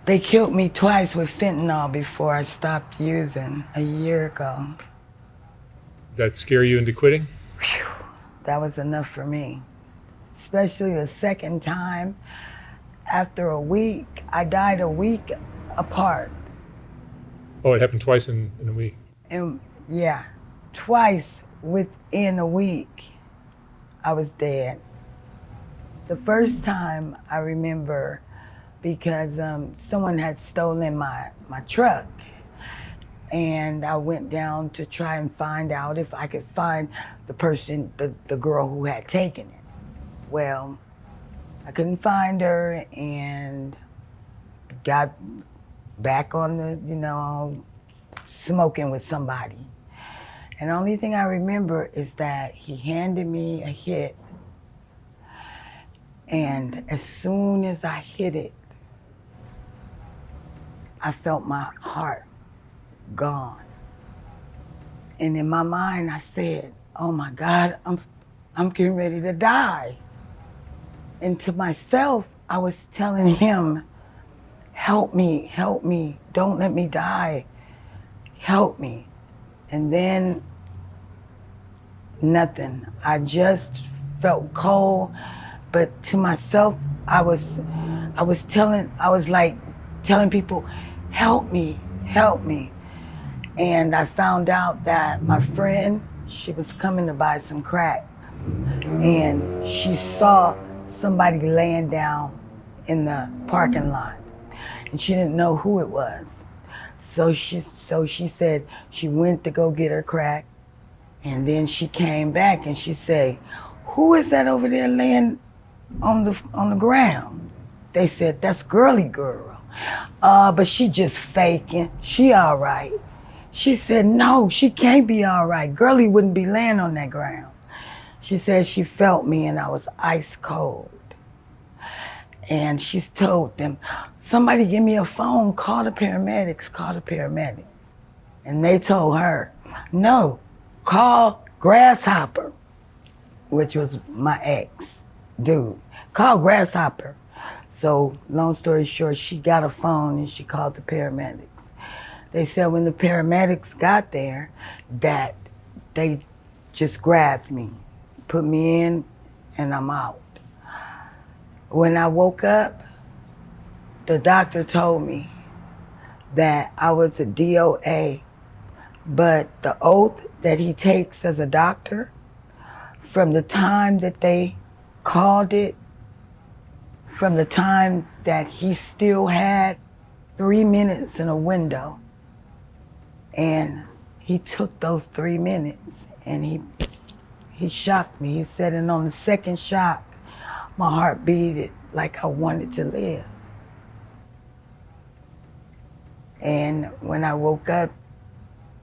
They killed me twice with fentanyl before I stopped using a year ago. Does that scare you into quitting? Whew, that was enough for me. Especially the second time. After a week, I died a week apart. Oh, it happened twice in a week. And yeah, twice within a week, I was dead. The first time I remember because someone had stolen my truck. And I went down to try and find out if I could find the person, the girl who had taken it. Well, I couldn't find her and got back on the, smoking with somebody. And the only thing I remember is that he handed me a hit. And as soon as I hit it, I felt my heart gone. And in my mind, I said, oh my God, I'm getting ready to die. And to myself, I was telling him, help me, don't let me die, help me. And then nothing. I just felt cold, but to myself, I was like telling people, help me. And I found out that my friend, she was coming to buy some crack, and she saw somebody laying down in the parking lot, and she didn't know who it was. So she said she went to go get her crack, and then she came back and she said, who is that over there laying on the ground? They said, that's Girlie Girl. But she just faking. She all right. She said, no, she can't be all right. Girlie wouldn't be laying on that ground. She said she felt me and I was ice cold. And she's told them, somebody give me a phone, call the paramedics. And they told her, no, call Grasshopper, which was my ex dude. Call Grasshopper. So long story short, she got a phone and she called the paramedics. They said when the paramedics got there that they just grabbed me, put me in, and I'm out. When I woke up, the doctor told me that I was a DOA, but the oath that he takes as a doctor, from the time that they called it, from the time that he still had 3 minutes in a window, and he took those 3 minutes and he shocked me. He said, and on the second shock, my heart beat like I wanted to live. And when I woke up,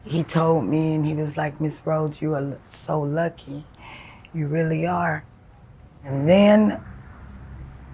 he told me, and he was like, Miss Rhodes, you are so lucky. You really are. And then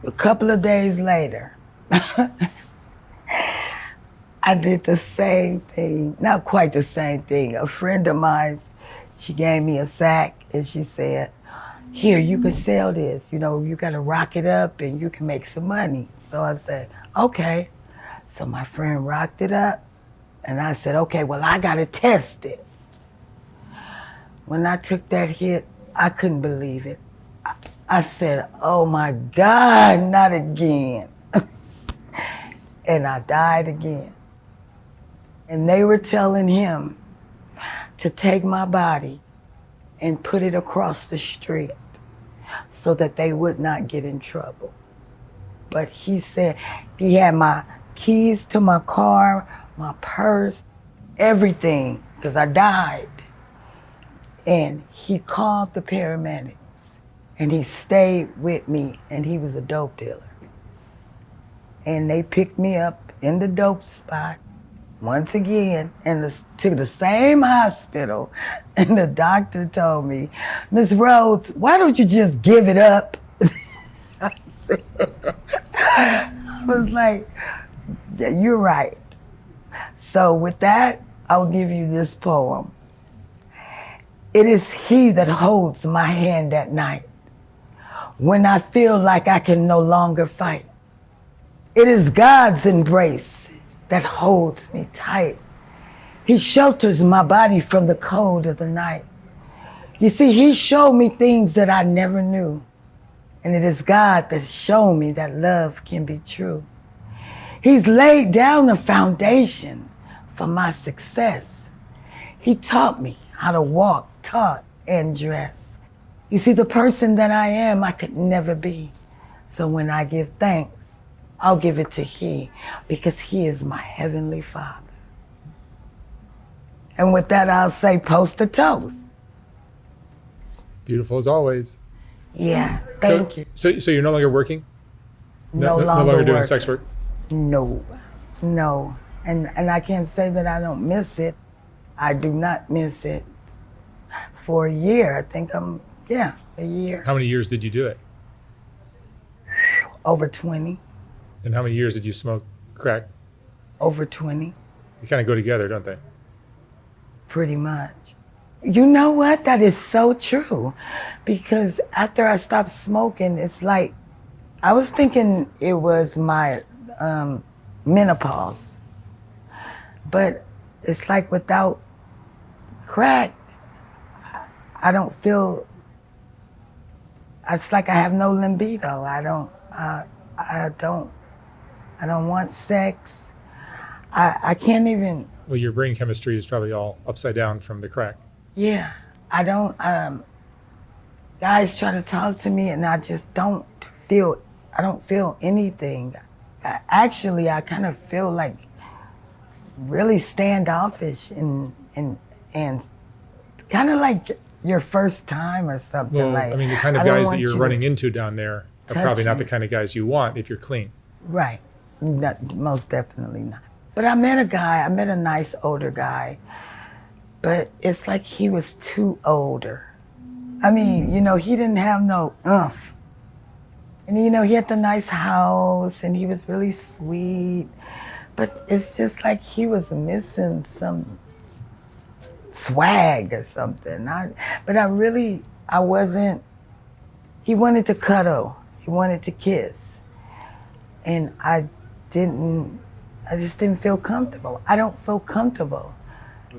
a couple of days later, I did the same thing, not quite the same thing. A friend of mine, she gave me a sack and she said, here, you can sell this. You gotta rock it up and you can make some money. So I said, okay. So my friend rocked it up and I said, okay, well, I gotta test it. When I took that hit, I couldn't believe it. I said, oh my God, not again. And I died again. And they were telling him to take my body and put it across the street so that they would not get in trouble. But he said he had my keys to my car, my purse, everything, because I died. And he called the paramedics and he stayed with me, and he was a dope dealer. And they picked me up in the dope spot once again to the same hospital. And the doctor told me, Miss Rhodes, why don't you just give it up? I was like, yeah, you're right. So with that, I'll give you this poem. It is he that holds my hand at night when I feel like I can no longer fight. It is God's embrace that holds me tight. He shelters my body from the cold of the night. You see, he showed me things that I never knew. And it is God that showed me that love can be true. He's laid down the foundation for my success. He taught me how to walk, talk, and dress. You see, the person that I am, I could never be. So when I give thanks, I'll give it to he, because he is my heavenly Father. And with that, I'll say post a toast. Beautiful as always. Yeah, thank you. So you're no longer working? No no longer longer doing working. sex work? No. And I can't say that I don't miss it. I do not miss it. For a year, I think a year. How many years did you do it? Over 20. And how many years did you smoke crack? Over 20. They kind of go together, don't they? Pretty much. You know what? That is so true. Because after I stopped smoking, it's like, I was thinking it was my menopause. But it's like without crack, I don't feel, it's like I have no libido. I don't want sex. I can't even. Well, your brain chemistry is probably all upside down from the crack. Yeah, I don't, guys try to talk to me and I just don't feel anything. Actually, I kind of feel like really standoffish and kind of like your first time or something. Well, like, I mean, the kind of I don't guys that want you're you to running into down there are touch probably not me. the kind of guys you want if you're clean. Right, most definitely not. But I met a nice older guy, but it's like he was too older. I mean, he didn't have no oomph. And he had the nice house and he was really sweet, but it's just like he was missing some swag or something. He wanted to cuddle, he wanted to kiss. And I just didn't feel comfortable. I don't feel comfortable.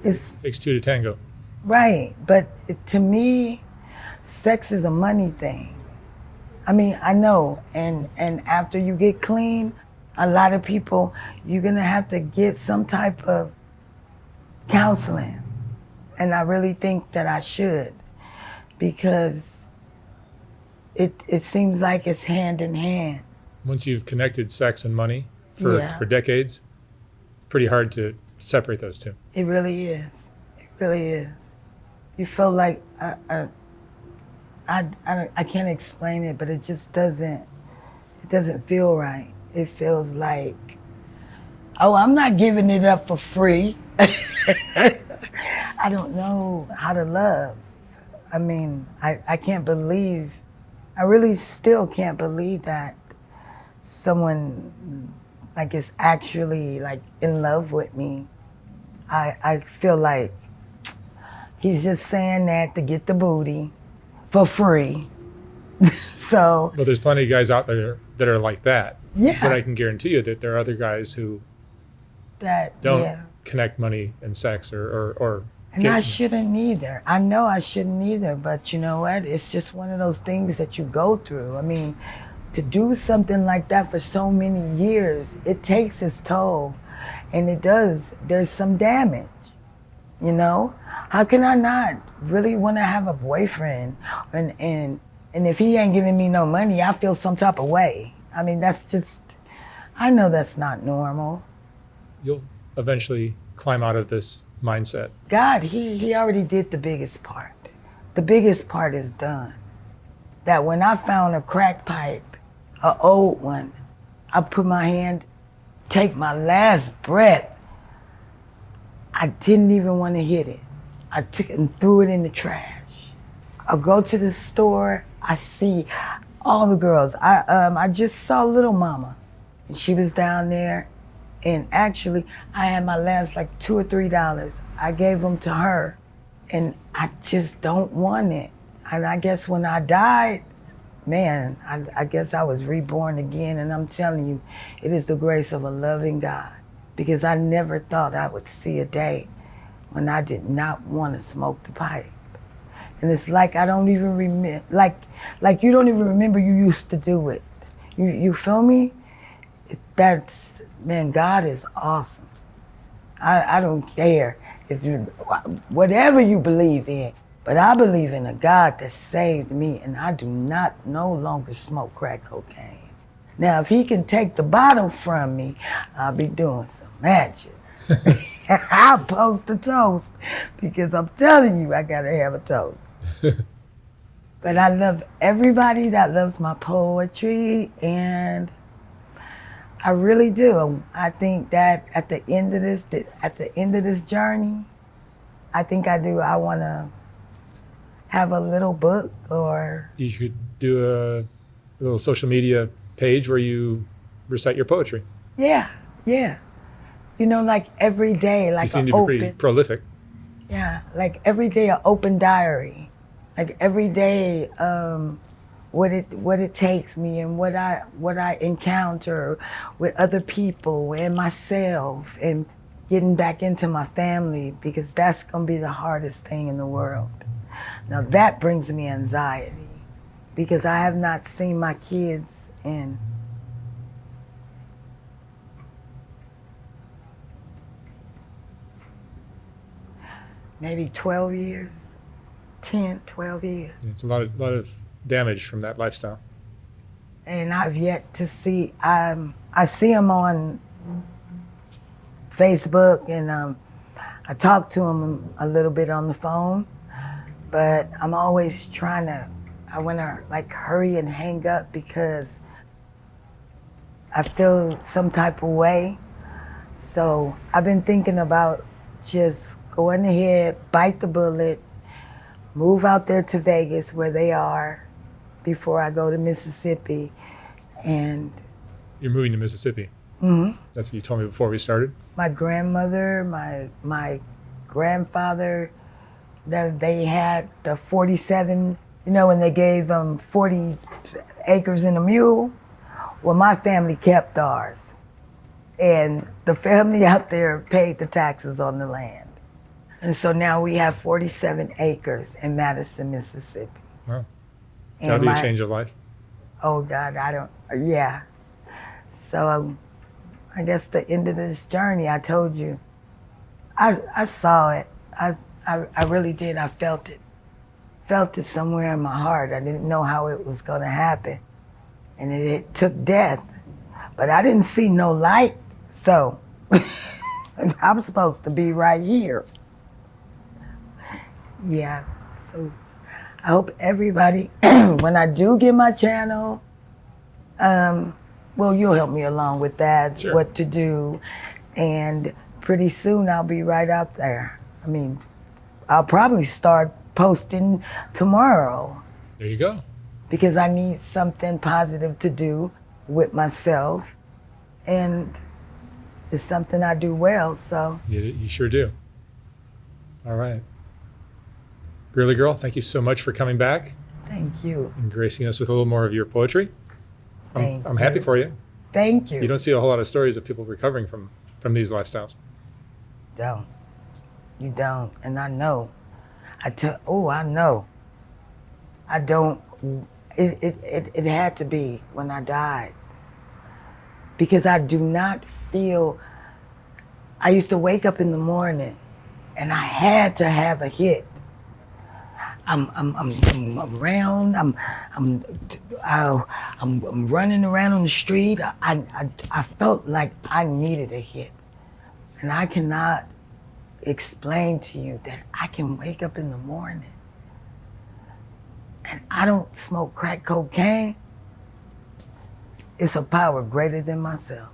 It takes two to tango. Right, but to me, sex is a money thing. I mean, I know, and after you get clean, a lot of people, you're gonna have to get some type of counseling. And I really think that I should, because it seems like it's hand in hand. Once you've connected sex and money for decades, pretty hard to separate those two. It really is. It really is. You feel like, I can't explain it, but it just doesn't feel right. It feels like, oh, I'm not giving it up for free. I don't know how to love. I mean, I can't believe, I really still can't believe that someone like is actually like in love with me. I feel like he's just saying that to get the booty for free. So. Well, there's plenty of guys out there that are like that. Yeah. But I can guarantee you that there are other guys who don't connect money and sex or and I shouldn't either. I know I shouldn't either, but you know what? It's just one of those things that you go through. I mean, to do something like that for so many years, it takes its toll. And it does. There's some damage, How can I not really want to have a boyfriend? And if he ain't giving me no money, I feel some type of way. I mean, I know that's not normal. You'll eventually climb out of this mindset. God, he already did the biggest part. The biggest part is done. That when I found a crack pipe, an old one, I put my hand, take my last breath. I didn't even want to hit it. I took it and threw it in the trash. I go to the store, I see all the girls. I just saw Little Mama, and she was down there. And actually, I had my last like $2 or $3. I gave them to her, and I just don't want it. And I guess when I died, man, I guess I was reborn again, and I'm telling you, it is the grace of a loving God, because I never thought I would see a day when I did not want to smoke the pipe. And it's like I don't even remember, like you don't even remember you used to do it. You feel me? That's, man, God is awesome. I don't care if you, whatever you believe in, but I believe in a God that saved me, and I do not no longer smoke crack cocaine. Now, if he can take the bottle from me, I'll be doing some magic. I'll post a toast, because I'm telling you, I gotta have a toast. But I love everybody that loves my poetry, and I really do. I think that at the end of this journey, I think I want to have a little book, or you could do a little social media page where you recite your poetry. Yeah. You know, like every day, like you seem to be pretty prolific. Yeah, like every day an open diary. Like every day, what it takes me, and what I encounter with other people and myself, and getting back into my family, because that's gonna be the hardest thing in the world. Now that brings me anxiety, because I have not seen my kids in maybe 12 years, 10, 12 years. It's a lot of damage from that lifestyle. And I've yet to see, I see them on Facebook, and I talk to them a little bit on the phone, but I'm always I want to like hurry and hang up, because I feel some type of way. So I've been thinking about just going ahead, bite the bullet, move out there to Vegas where they are before I go to Mississippi. And you're moving to Mississippi? Mm-hmm. That's what you told me before we started? My grandmother, my grandfather, they had the 47, you know, when they gave them 40 acres and a mule. Well, my family kept ours. And the family out there paid the taxes on the land. And so now we have 47 acres in Madison, Mississippi. Wow. That'll be a change of life. Oh, God, yeah. So I guess the end of this journey, I told you, I saw it. I really did. I felt it. Felt it somewhere in my heart. I didn't know how it was going to happen. And it took death. But I didn't see no light. So I'm supposed to be right here. Yeah, so I hope everybody, when I do get my channel, well, you'll help me along with that, sure. What to do, and pretty soon I'll be right out there. I mean, I'll probably start posting tomorrow. There you go. Because I need something positive to do with myself, and it's something I do well, so. You sure do. All right. Girlie Girl, thank you so much for coming back. Thank you. And gracing us with a little more of your poetry. I'm happy for you. Thank you. You don't see a whole lot of stories of people recovering from these lifestyles. You don't, and I know. I know. I don't, it had to be when I died. Because I do not feel, I used to wake up in the morning and I had to have a hit. I'm around. I'm running around on the street. I felt like I needed a hit, and I cannot explain to you that I can wake up in the morning and I don't smoke crack cocaine. It's a power greater than myself.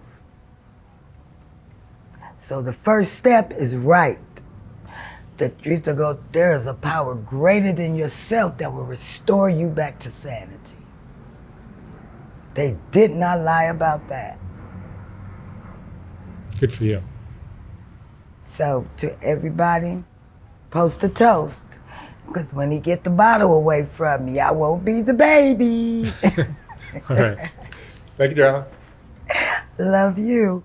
So the first step is right. That you have to go, there is a power greater than yourself that will restore you back to sanity. They did not lie about that. Good for you. So to everybody, post a toast. Because when he get the bottle away from me, I won't be the baby. All right. Thank you, darling. Love you.